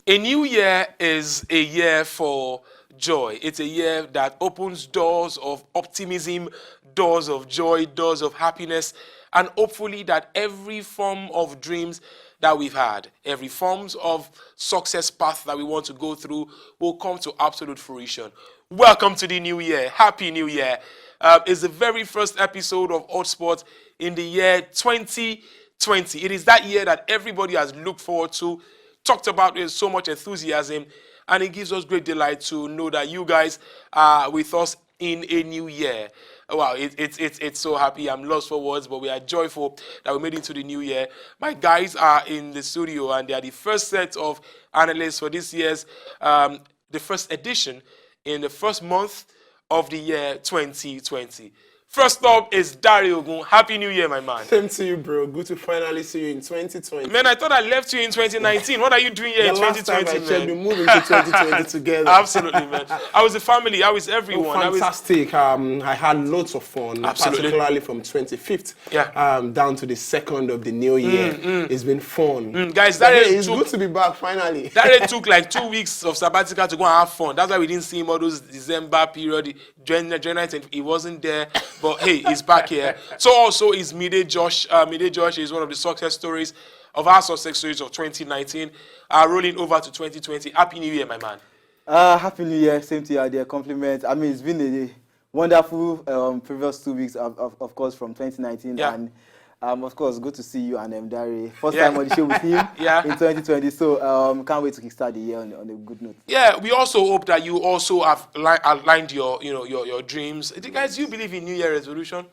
A new year is a year for joy. It's a year that opens doors of optimism, doors of joy, doors of happiness, and hopefully that every form of dreams that we've had, every forms of success path that we want to go through will come to absolute fruition. Welcome to the new year. Happy New Year. It's the very first episode of HotSports in the year 2020. It is that year that everybody has looked forward to, talked about with so much enthusiasm, and it gives us great delight to know that you guys are with us in a new year. Wow, it's so happy. I'm lost for words, but we are joyful that we made it into the new year. My guys are in the studio, and they are the first set of analysts for this year's, the first edition in the first month of the year 2020. First up is Dario Ogun. Happy New Year, my man. Same to you, bro. Good to finally see you in 2020. Man, I thought I left you in 2019. What are you doing here in 2020, last time I checked, man? we moved into 2020 together. Absolutely, man. How was the family? How is everyone? Fantastic. I had loads of fun, particularly from 25th down to the 2nd of the new year. It's been fun. Guys, it's good to be back, finally. That took like 2 weeks of sabbatical to go and have fun. That's why we didn't see him all those December period. January, he wasn't there. But hey, he's back here. So also is Mide Josh. Mide Josh is one of the success stories of our success stories of 2019. Rolling over to 2020. Happy New Year, my man. Happy New Year. Same to you, dear. Compliment. I mean, it's been a wonderful previous 2 weeks, of course, from 2019. Yeah. And of course, good to see you and Dari. First time on the show with him in 2020. So can't wait to kickstart the year on a good note. Yeah, we also hope that you also have aligned your dreams. Guys, do you believe in New Year resolution?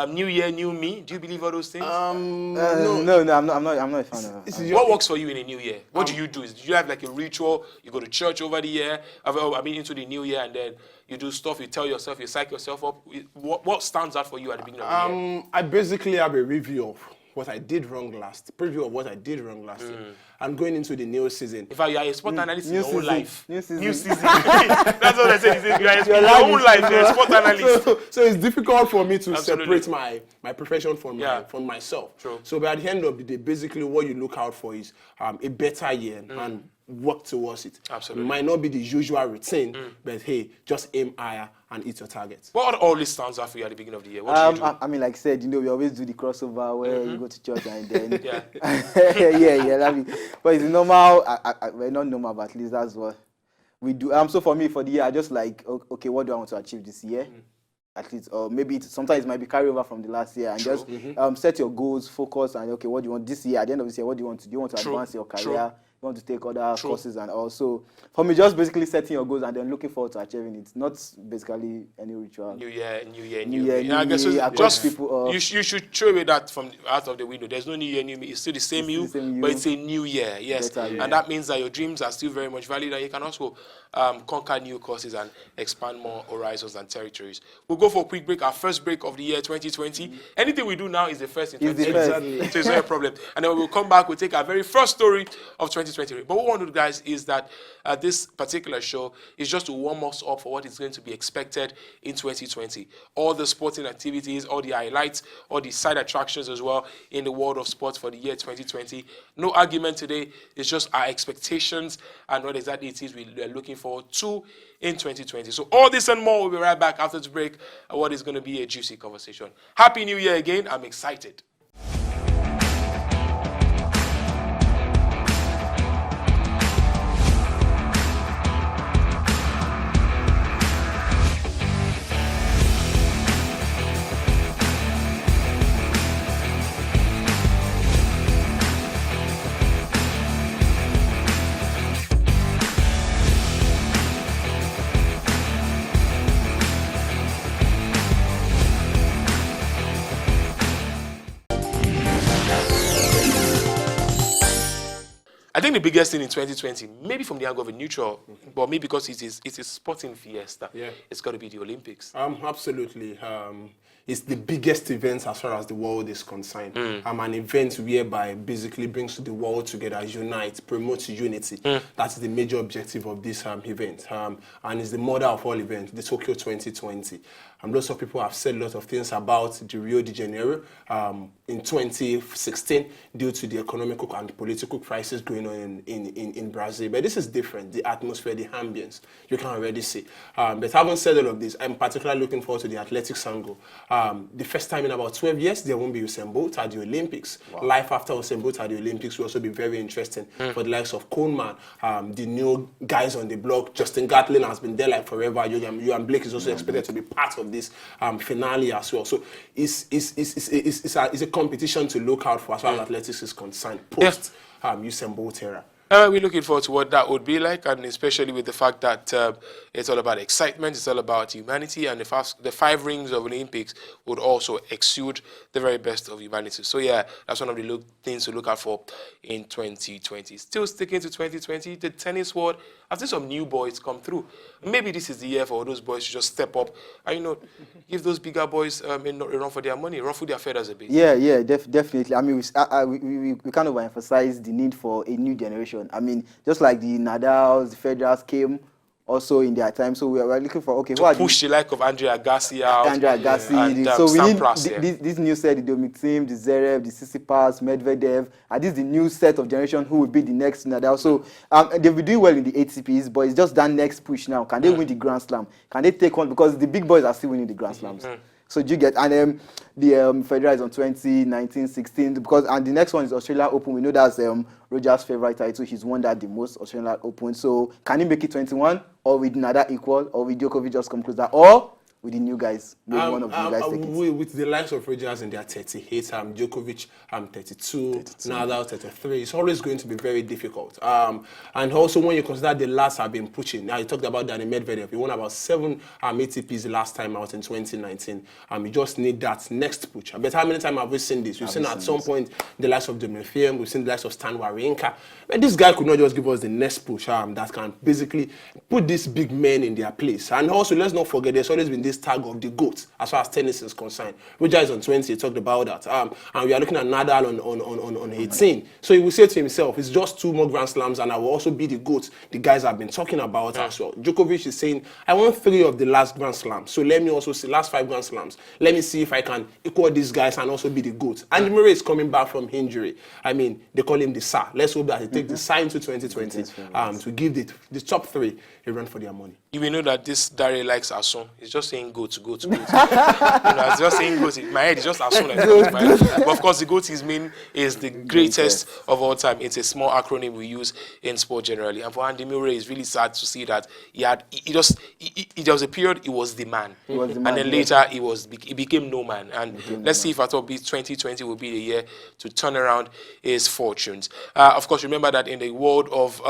New Year, new me. Do you believe all those things? No, I'm not a fan of it. What works for you in a new year? What do you do? Do you have like a ritual? You go to church over the year, into the new year, and then you do stuff, you tell yourself, you psych yourself up. What stands out for you at the beginning of the year? I basically have a review of what I did wrong preview of what I did wrong last year. I'm going into the new season. In fact, you are a sport analyst in your own life. New season. That's what I said. You are in your own life. You're a sport analyst. So it's difficult for me to separate my profession from myself. True. So by the end of the day, basically what you look out for is a better year and work towards it. Absolutely. It might not be the usual routine, but hey, just aim higher and hit your targets. What always stands out for you at the beginning of the year? What do you do? I mean, like I said, we always do the crossover where you go to church and then but it's normal. Well, not normal, but at least that's what we do. So for me, for the year, I just like, okay, what do I want to achieve this year? At least, or maybe sometimes it might be carry over from the last year, and just set your goals, focus, and okay, what do you want this year? At the end of this year, what do you want to do? You want to advance your career? You want to take other courses, and also for me, just basically setting your goals and then looking forward to achieving it. Not basically any ritual. New year, I guess just people. You should throw away that from out of the window. There's no new year, new me. It's still the same you, but it's a new year. Yes, and that means that your dreams are still very much valid, and you can also conquer new courses and expand more horizons and territories. We'll go for a quick break. Our first break of the year 2020. Anything we do now is the first in 2020. So it's not a problem. And then we'll come back. We'll take our very first story of 2020. But what we want to do, guys, is that this particular show is just to warm us up for what is going to be expected in 2020. All the sporting activities, all the highlights, all the side attractions as well in the world of sports for the year 2020. No argument today. It's just our expectations and what exactly it is we are looking forward to in 2020. So all this and more, we'll be right back after the break. What is going to be a juicy conversation. Happy New Year again. I'm excited. I think the biggest thing in 2020, maybe from the angle of a neutral, but maybe because it's a sporting fiesta, it's got to be the Olympics. Absolutely. It's the biggest event as far as the world is concerned. An event whereby basically brings the world together, unites, promotes unity. That's the major objective of this event. And it's the mother of all events, the Tokyo 2020. Lots of people have said a lot of things about the Rio de Janeiro in 2016 due to the economic and political crisis going on in Brazil, but this is different. The atmosphere, the ambience, you can already see. But having said all of this, I'm particularly looking forward to the athletics angle. The first time in about 12 years, there won't be Usain Bolt at the Olympics. Wow. Life after Usain Bolt at the Olympics will also be very interesting for the likes of Coleman, the new guys on the block. Justin Gatlin has been there like forever. Johan Blake is also expected to be part of this finale as well. So it's a competition to look out for as far as athletics is concerned post Usain Bolt era. We're looking forward to what that would be like, and especially with the fact that it's all about excitement, it's all about humanity, and the 5 rings of Olympics would also exude the very best of humanity. So yeah, that's one of the things to look out for in 2020. Still sticking to 2020, the tennis world, I've seen some new boys come through. Maybe this is the year for those boys to just step up and, give those bigger boys a run for their money, ruffle their feathers a bit. Yeah, definitely. I mean, we kind of emphasize the need for a new generation. I mean, just like the Nadals, the Federers came also in their time. So we are looking for, to push the like of Andrea Agassi out. Andrea Agassi. And, so we need Sampras, this new set, the Dominic Thiem, the Zverev, the Tsitsipas, Medvedev. And this is the new set of generation who will be the next Nadal. So they'll be doing well in the ATPs, but it's just that next push now. Can they win the Grand Slam? Can they take one? Because the big boys are still winning the Grand Slams. So do you get, and the Federer is on 2019, 16, because, and the next one is Australia Open. We know that's Roger's favorite title. He's won that the most, Australia Open. So can he make it 21, or with Nadal equal, or with Djokovic just come closer, or with the new guys? Maybe one of the new guys take it. With the likes of Rogers in their 38, Djokovic 32, Nadal 33, it's always going to be very difficult. And also when you consider the last have been pushing, now you talked about Danny Medvedev, he won about 7 ATPs the last time out in 2019. You just need that next push. But how many times have we seen this? We've seen at some point the likes of Dominic Thiem, we've seen the likes of Stan Wawrinka. But this guy could not just give us the next push that can basically put these big men in their place. And also, let's not forget, there's always been this tag of the GOAT as far as tennis is concerned. Roger is on 20, he talked about that. And we are looking at Nadal on 18. So he will say to himself, it's just 2 more Grand Slams and I will also be the GOAT the guys have been talking about as well. Djokovic is saying, I want 3 of the last Grand Slams. So let me also see last 5 Grand Slams. Let me see if I can equal these guys and also be the GOAT. Andy Murray is coming back from injury. I mean, they call him the Tsar. Let's hope that he takes the Tsar into 2020 to give the top 3 a run for their money. You will know that this Dari likes Asun. He's just saying goat. It's just saying goat. In my head, it's just Asun. But of course, the goat is the greatest of all time. It's a small acronym we use in sport generally. And for Andy Murray, it's really sad to see that there was a period he was the man. And then later he became no man. And let's see if at all 2020 will be the year to turn around his fortunes. Of course, remember that in the world of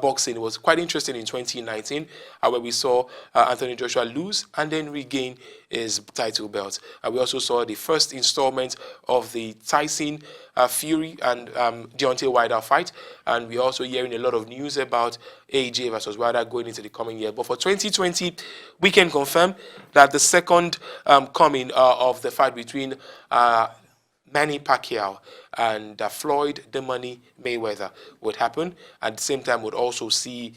boxing, it was quite interesting in 2019 where we saw Anthony Joshua lose and then regain his title belt. We also saw the first installment of the Tyson Fury and Deontay Wilder fight, and we're also hearing a lot of news about AJ versus Wilder going into the coming year. But for 2020, we can confirm that the second coming of the fight between Manny Pacquiao and Floyd "The Money" Mayweather would happen. At the same time, would also see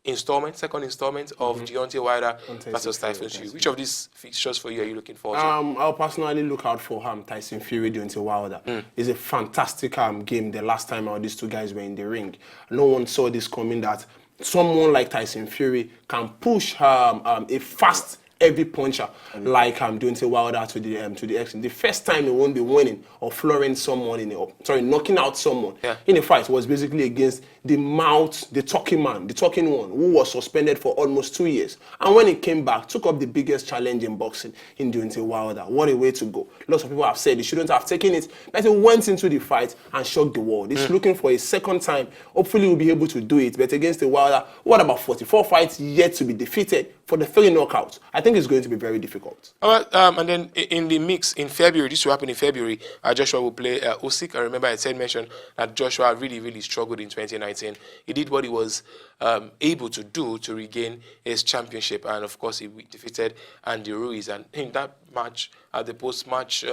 second installment of Deontay Wilder versus Tyson Fury. Which of these fixtures for you are you looking forward to? I'll personally look out for Tyson Fury, Deontay Wilder. It's a fantastic game the last time these 2 guys were in the ring. No one saw this coming, that someone like Tyson Fury can push a fast heavy puncher like Deontay Wilder to the extent. The first time he won't be winning or flooring someone knocking out someone in a fight was basically against the talking man, the talking one, who was suspended for almost 2 years. And when he came back, took up the biggest challenge in boxing in Deontay Wilder. What a way to go. Lots of people have said he shouldn't have taken it, but he went into the fight and shocked the world. He's looking for a second time. Hopefully he'll be able to do it, but against the Wilder, what about 44 fights yet to be defeated for the 3 knockouts? I think it's going to be very difficult. All right, and then in the mix in February, this will happen in February, Joshua will play Usyk. I remember I said mentioned that Joshua really struggled in 2019. He did what he was able to do to regain his championship, and of course he defeated Andy Ruiz. And in that match, at the post-match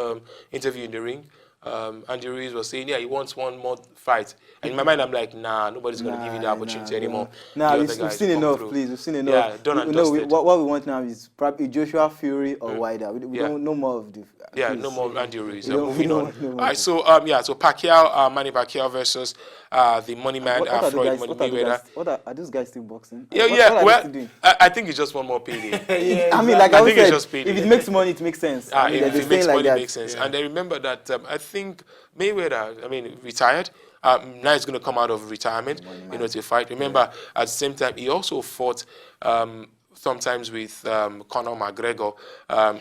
interview in the ring, Andy Ruiz was saying, he wants one more fight. And in my mind, I'm like, nah, nobody's going to give you the opportunity anymore. We've seen enough, please. We've seen enough. Yeah, done and dusted. What we want now is probably Joshua Fury or Wilder. We don't no more of the. No more Andy Ruiz. Moving on. All right, so Pacquiao, Manny Pacquiao versus the money man, What are the Floyd guys? Money What are the Mayweather. guys? Are those guys still boxing? Yeah, What yeah. are they Well, still doing? I think it's just one more payday. Yeah, I mean, like I I always think it's said, just payday. if it makes money, it makes sense. I mean, If they're it makes saying like money, that. makes sense. Yeah. And I remember that I think Mayweather, I mean, retired. Now he's going to come out of retirement, to fight. Remember, at the same time, he also fought sometimes with Conor McGregor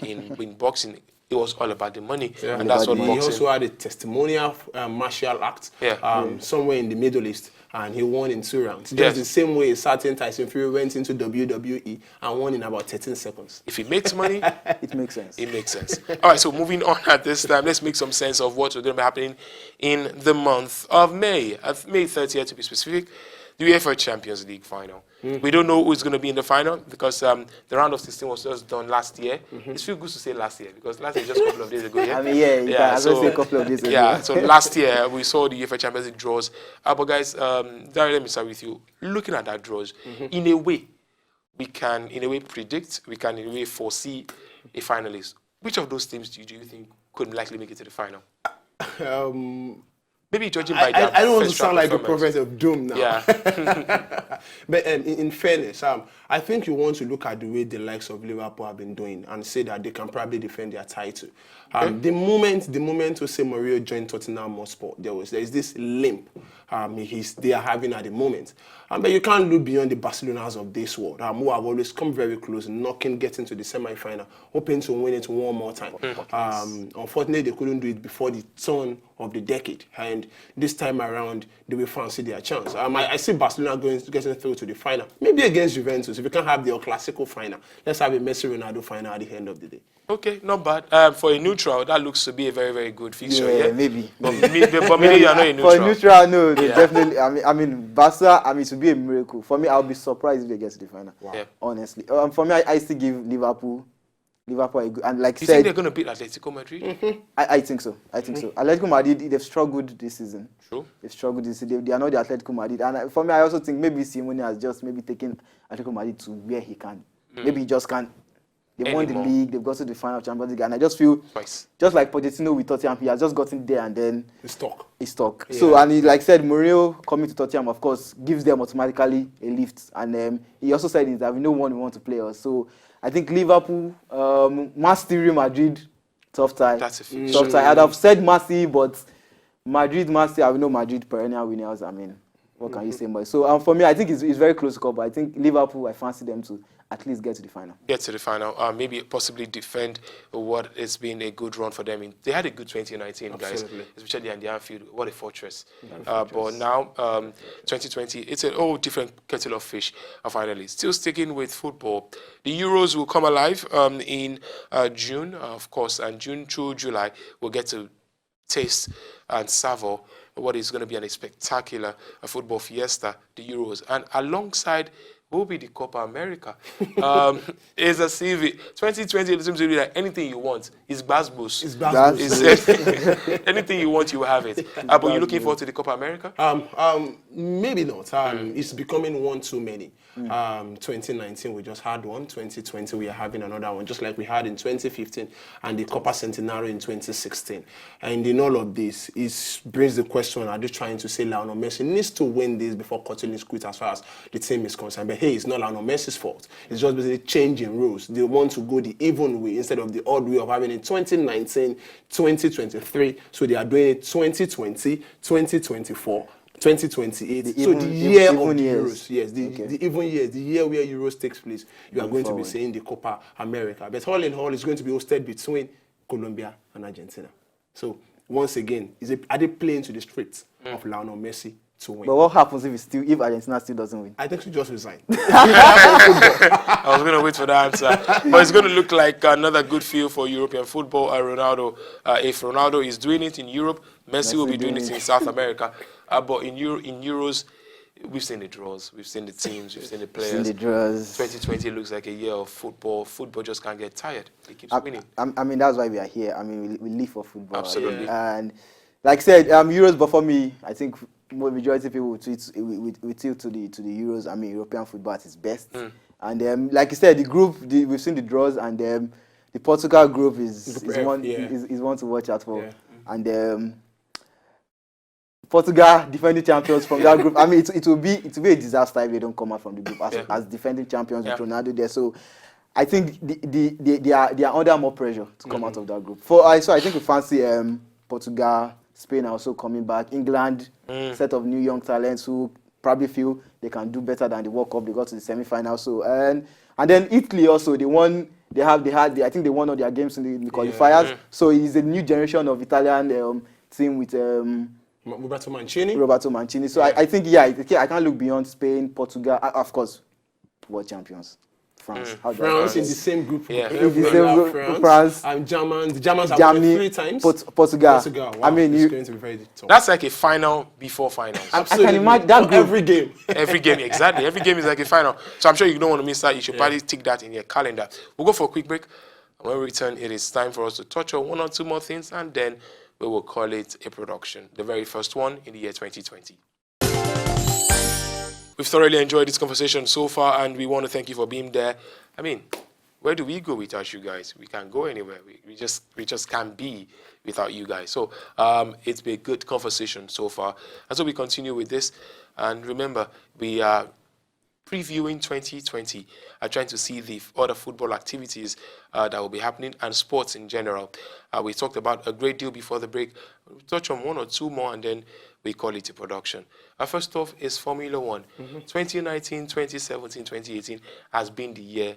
in boxing. It was all about the money, Yeah. and that's what He He boxing. also had a testimonial martial act somewhere in the Middle East, and he won in 2 rounds. Just Yes. the same way a certain Tyson Fury went into WWE and won in about 13 seconds. If it makes money, It makes sense. it makes sense. All right, so moving on at this time, let's make some sense of what's going to be happening in the month of May. May 30th, to be specific, the UEFA Champions League final. We don't know who's going to be in the final because the round of 16 was just done last year. It feels good to say last year because last year was just a couple of days ago. Yeah? I mean, yeah, you can also say a couple of days ago. Yeah, so last year we saw the UEFA Champions League draws. But guys, Darren, let me start with you. Looking at that draws, in a way, we can in a way predict, we can in a way foresee a finalist. Which of those teams do you think could likely make it to the final? Maybe judging by their I don't want to first round sound like a performance. prophet of doom now. Yeah. But in fairness, I think you want to look at the way the likes of Liverpool have been doing and say that they can probably defend their title. The moment Jose Mourinho joined Tottenham Hotspur, there is this limp they are having at the moment. But you can't look beyond the Barcelonas of this world, who have always come very close, getting to the semi-final, hoping to win it one more time. Unfortunately, they couldn't do it before the turn of the decade, and this time around, they will fancy their chance. I see Barcelona getting through to the final, maybe against Juventus. If we can't have the El Clasico final, let's have a Messi-Ronaldo final at the end of the day. Okay, not bad. For a neutral, that looks to be a very, very good fixture. Yeah, Yeah, maybe. But maybe you are not a neutral. For a neutral, no, they definitely. I mean, Barca. I mean, it would be a miracle. For me, I'll be surprised if they get to the final. Yeah. Honestly, for me, I still give Liverpool a good, and like Do you said, think they're going to beat Atletico Madrid? I think so. I think so. Atletico Madrid, they've struggled this season. True. They've struggled this season. They are not the Atletico Madrid. And for me, I also think maybe Simone has just maybe taken Atletico Madrid to where he can. Maybe he just can't. They won the Anymore. league. They've got to the final of Champions League. And I just feel, Twice. just like Pochettino with Tottenham, he has just gotten there and then It's talk. he's stuck. Yeah. So, and he, like said, Mourinho coming to Tottenham, of course, gives them automatically a lift. And he also said that we no one we want to play us. So, I think Liverpool, Man City, Real Madrid, tough tie. That's a fixture. Tough tie. I'd have said Man City, but Madrid, Man City, I know Madrid perennial winners. I mean, what can you say? But so for me, I think it's very close call. But I think Liverpool, I fancy them to at least get to the final. Get to the final, maybe possibly defend what has been a good run for them. They had a good 2019, Absolutely. guys, especially in the Anfield. What a fortress. But now, 2020, it's a whole different kettle of fish, finally. Still sticking with football. The Euros will come alive in June, of course, and June through July, we'll get to taste and savor what is going to be a spectacular football fiesta, the Euros. And alongside will be the Copa America. It's a CV. 2020 it seems to be like anything you want. It's Basbos. It's Basbos. It's anything you want, you have it. But you're looking forward to the Copa America? Maybe not. It's becoming one too many. 2019 we just had one. 2020 we are having another one, just like we had in 2015 and the Copa Centenario in 2016. And in all of this, it brings the question: are they trying to say Lionel Messi needs to win this before cutting his quit as far as the team is concerned? But hey, it's not Lionel Messi's fault. It's just basically changing rules. They want to go the even way instead of the odd way of having it 2019, 2023. So they are doing it 2020, 2024. 2028. So the year of the Euros. Yes, the even year, the year where Euros takes place. You are going to be seeing the Copa America. But all in all, it's going to be hosted between Colombia and Argentina. So once again, are they playing to the streets of Lionel Messi to win? But what happens if Argentina still doesn't win? I think she just resign. I was going to wait for the answer. But it's going to look like another good field for European football. Ronaldo, if Ronaldo is doing it in Europe, Messi will be doing it in South America. But in Euros, we've seen the draws, we've seen the teams, we've seen the players. Seen the draws. 2020 looks like a year of football. Football just can't get tired. It keeps winning. I mean, that's why we are here. I mean, we live for football. Absolutely. Yeah. And like I said, Euros, but for me, I think majority of people will tilt to the Euros. I mean, European football at its best. And like you said, the group, we've seen the draws, and the Portugal group is one to watch out for. Yeah. And Portugal, defending champions from that group. I mean, it will be a disaster if they don't come out from the group as defending champions with Ronaldo there. So I think they are under more pressure to come out of that group. So I think we fancy Portugal, Spain are also coming back. England, set of new young talents who probably feel they can do better than the World Cup. They got to the semi-final. So and then Italy also I think they won all their games in the qualifiers. So it's a new generation of Italian team with Roberto Mancini. So I think I can't look beyond Spain, Portugal, of course, world champions. France. France in the same group. In the same group. France. Germans. The Germans have Germany, won 3 times. Portugal. Wow, I mean, it's going to be very tough. That's like a final before finals. I can imagine that group. Every game. Every game, exactly. Every game is like a final. So I'm sure you don't want to miss that. You should probably tick that in your calendar. We'll go for a quick break. And when we return, it is time for us to touch on 1 or 2 more things, and then we will call it a production. The very first one in the year 2020. We've thoroughly enjoyed this conversation so far, and we want to thank you for being there. I mean, where do we go without you guys? We can't go anywhere. We just can't be without you guys. So it's been a good conversation so far. And so we continue with this. And remember, we are previewing 2020, trying to see the other football activities that will be happening and sports in general. We talked about a great deal before the break. We'll touch on 1 or 2 more, and then we call it a production. First off is Formula One. 2019, 2017, 2018 has been the year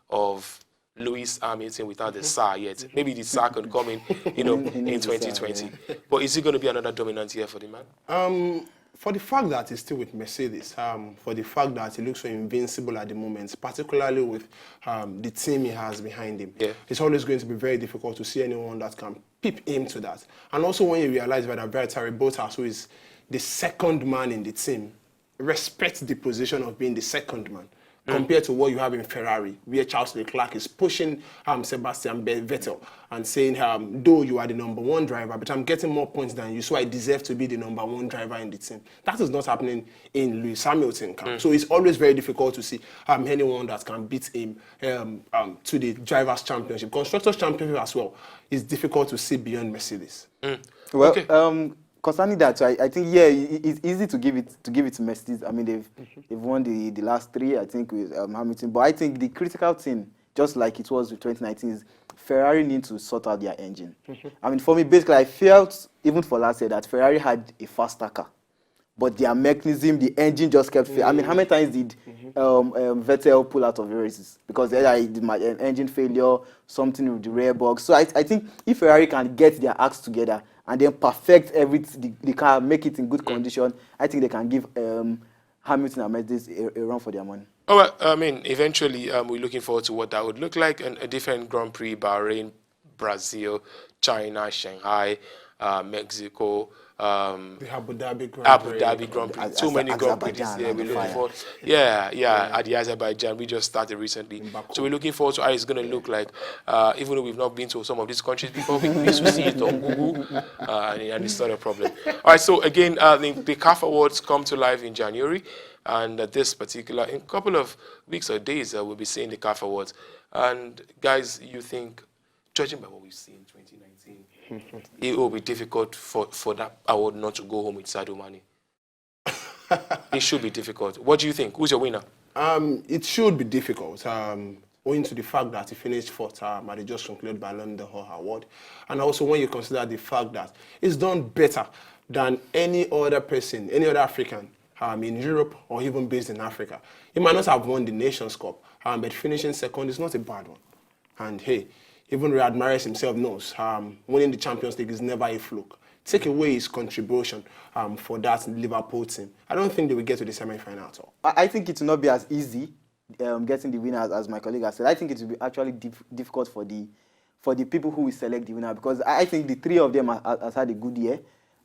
of Lewis Hamilton without the SAR yet. Maybe the SAR can come in, in 2020. But is it going to be another dominant year for the man? For the fact that he's still with Mercedes, for the fact that he looks so invincible at the moment, particularly with the team he has behind him, it's always going to be very difficult to see anyone that can peep him to that. And also when you realize that Valtteri Bottas, who is the second man in the team, respects the position of being the second man. Compared to what you have in Ferrari, where Charles Leclerc is pushing Sebastian Vettel and saying, though you are the number 1 driver, but I'm getting more points than you, so I deserve to be the number 1 driver in the team. That is not happening in Lewis Hamilton camp. So it's always very difficult to see anyone that can beat him to the Drivers' Championship. Constructors' Championship as well is difficult to see beyond Mercedes. Well, okay. Concerning that, I think it's easy to give it to Mercedes. I mean, they've won the last 3, I think, with Hamilton. But I think the critical thing, just like it was with 2019, is Ferrari need to sort out their engine. I mean, for me, basically, I felt even for last year that Ferrari had a faster car, but their mechanism, the engine just kept failing. I mean, how many times did Vettel pull out of the races because they did my engine failure, something with the rear box? So I think if Ferrari can get their acts together and then perfect the car, make it in good condition, I think they can give Hamilton and Mercedes a run for their money. Oh, well, I mean, eventually, we're looking forward to what that would look like, and a different Grand Prix, Bahrain, Brazil, China, Shanghai, Mexico, the Abu Dhabi Grand Prix. Too many Grand Prix this year. We're looking forward. At the Azerbaijan, we just started recently. So we're looking forward to how it's going to look like. Even though we've not been to some of these countries before, we used to see it on Google, and it's not a problem. All right, so again, the CAF Awards come to life in January, and this particular, in a couple of weeks or days, we'll be seeing the CAF Awards. And guys, you think, judging by what we've seen in 2019, it will be difficult for that award not to go home with Sadio Mane. It should be difficult. What do you think? Who's your winner? It should be difficult, owing to the fact that he finished 4th at the just concluded Ballon d'Or award. And also when you consider the fact that he's done better than any other person, any other African in Europe or even based in Africa. He might not have won the Nations Cup, but finishing 2nd is not a bad one. And hey, even Riyad Mahrez himself knows winning the Champions League is never a fluke. Take away his contribution for that Liverpool team, I don't think they will get to the semi-final at all. I think it will not be as easy getting the winner as my colleague has said. I think it will be actually difficult for the people who will select the winner, because I think the 3 of them has had a good year.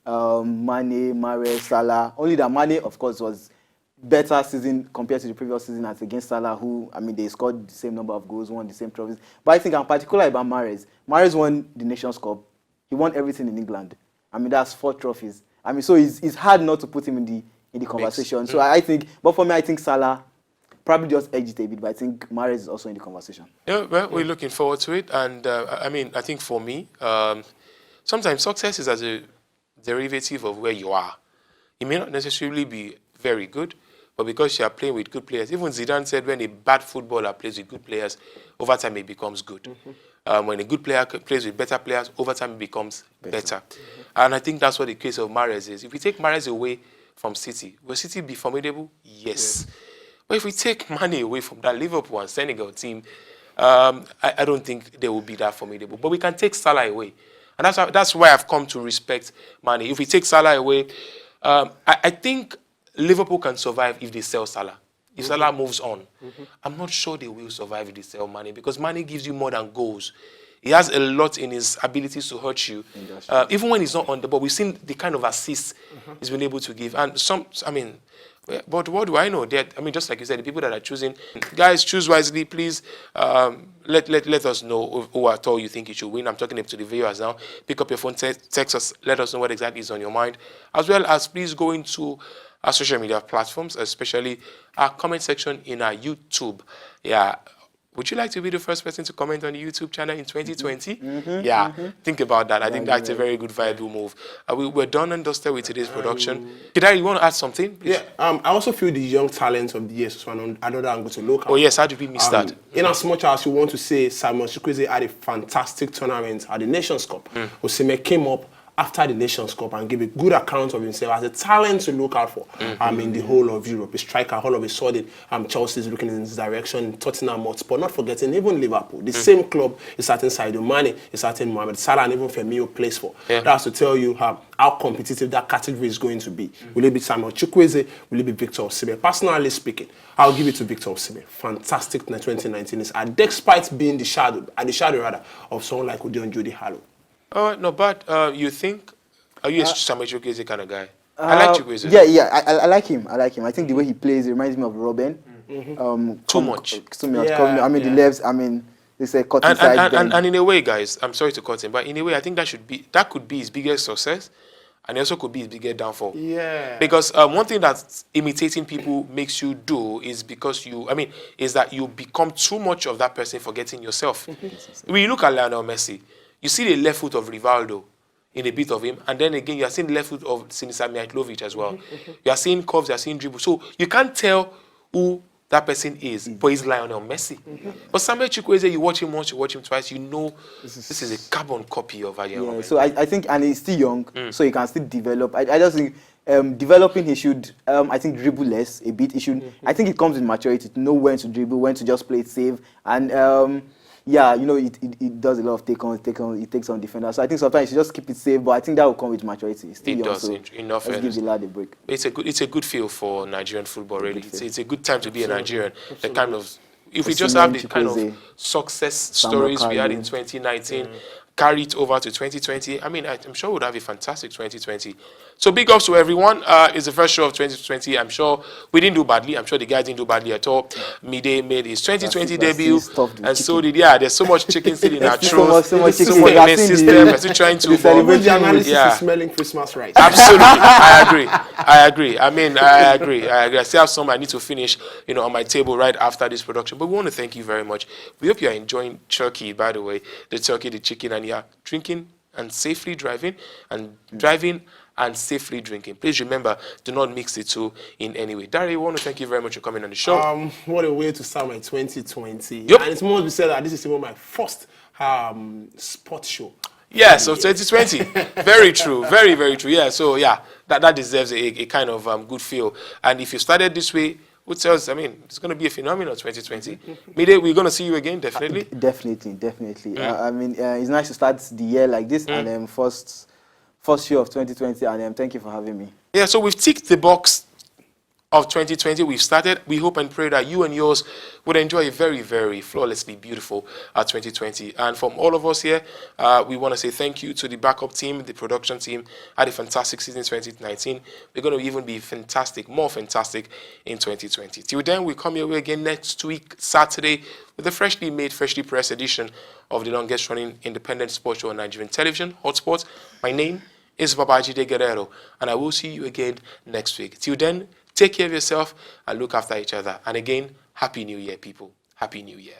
Mane, Mahrez, Salah. Only that Mane, of course, was better season compared to the previous season as against Salah, who, I mean, they scored the same number of goals, won the same trophies. But I think I'm particular about Mahrez. Mahrez won the Nations Cup. He won everything in England. I mean, that's 4 trophies. I mean, so it's hard not to put him in the conversation. So I think, but for me, I think Salah probably just edged it a bit, but I think Mahrez is also in the conversation. Yeah, well, we're looking forward to it. And I mean, I think for me, sometimes success is as a derivative of where you are. It may not necessarily be very good, but because you are playing with good players, even Zidane said when a bad footballer plays with good players, over time it becomes good. When a good player plays with better players, over time it becomes better. And I think that's what the case of Mahrez is. If we take Mahrez away from City, will City be formidable? Yes. But if we take Mane away from that Liverpool and Senegal team, I don't think they will be that formidable. But we can take Salah away. And that's why I've come to respect Mane. If we take Salah away, I think Liverpool can survive if they sell Salah. If Salah moves on, I'm not sure they will survive if they sell Mane, because Mane gives you more than goals. He has a lot in his abilities to hurt you. Even when he's not on the ball, we've seen the kind of assists he's been able to give. And but what do I know? Just like you said, the people that are choosing, guys, choose wisely, please. Let us know who at all you think you should win. I'm talking to the viewers now. Pick up your phone, text us, let us know what exactly is on your mind. As well as please go into our social media platforms, especially our comment section in our YouTube. Yeah. Would you like to be the first person to comment on the YouTube channel in 2020? Think about that. I think that's a very good, viable move. We're done and dusted with today's production. Kidari, you want to add something? Please? Yeah, I also feel the young talent of the year is another angle to look at. Oh, yes, how did we miss that? In as much as you want to say Samuel Chukwueze had a fantastic tournament at the Nations Cup, Osimhen came up after the Nations Cup and give a good account of himself as a talent to look out for in the whole of Europe. A striker, all of a sudden, Chelsea is looking in his direction, Tottenham Hotspur, not forgetting even Liverpool. The same club is starting Sadio Mane, is starting Mohamed Salah, and even Firmino plays for. That's to tell you how competitive that category is going to be. Will it be Samuel Chukwueze? Will it be Victor Osimhen? Personally speaking, I'll give it to Victor Osimhen. Fantastic 2019 is, despite being the shadow of someone like Odion Jody Harlow. No, but you think, are you a Samuel Chukwueze kind of guy? I like Chukwueze. Yeah, I like him. I think the way he plays reminds me of Robin. Too much. The left. They say cut inside. And in a way, guys, I'm sorry to cut him, but in a way, I think that could be his biggest success, and it also could be his biggest downfall. Yeah. Because one thing that imitating people makes you do is is that you become too much of that person, forgetting yourself. When you look at Lionel Messi, you see the left foot of Rivaldo in a bit of him, and then again, you are seeing the left foot of Sinisa Mihajlovic as well. You are seeing curves, you are seeing dribbles. So you can't tell who that person is, but he's Lionel Messi. But Samuel Chukwueze, you watch him once, you watch him twice, you know this is a carbon copy of Arjen Robben. So I think, and he's still young, so he can still develop. I just think developing, he should, I think, dribble less a bit. He should. I think it comes with maturity to know when to dribble, when to just play it safe, and it does a lot of take on. It takes on defenders. So I think sometimes you just keep it safe, but I think that will come with maturity. Still young, so enough. Let's give the lad a break. It's a good feel for Nigerian football, really. It's a good time to be a Nigerian. The kind of, if we just have the kind of success stories we had in 2019, carry it over to 2020, I'm sure we'll have a fantastic 2020. So big ups to everyone. It's the first show of 2020. I'm sure we didn't do badly. I'm sure the guys didn't do badly at all. Mide made his 2020 debut, and so did, there's so much chicken still in our throats. So much chicken in the system. We're still trying to... The analysis is smelling Christmas right. Absolutely. I agree. I agree. I still have some I need to finish, on my table right after this production. But we want to thank you very much. We hope you are enjoying turkey, by the way. The turkey, the chicken, and you're drinking and safely driving, and safely drinking. Please remember, do not mix the two in any way. Dari, we want to thank you very much for coming on the show. What a way to start my 2020. Yep. And it's more to be said that this is even my first sports show. Yeah, so 2020. Very true. Very, very true. Yeah, so that deserves a kind of good feel. And if you started this way, which tells, it's going to be a phenomenal 2020. Mide, we're going to see you again, definitely. Definitely. It's nice to start the year like this, and first show of 2020, and thank you for having me. Yeah, so we've ticked the box of 2020. We've started. We hope and pray that you and yours would enjoy a very, very flawlessly beautiful 2020. And from all of us here, we want to say thank you to the backup team, the production team. Had a fantastic season 2019. We're going to even be more fantastic in 2020. Till then, we come your way again next week, Saturday, with a freshly made, freshly pressed edition of the longest running independent sports show on Nigerian television, HotSports. My name is Babajide Guerrero, and I will see you again next week. Till then, take care of yourself and look after each other. And again, Happy New Year, people. Happy New Year.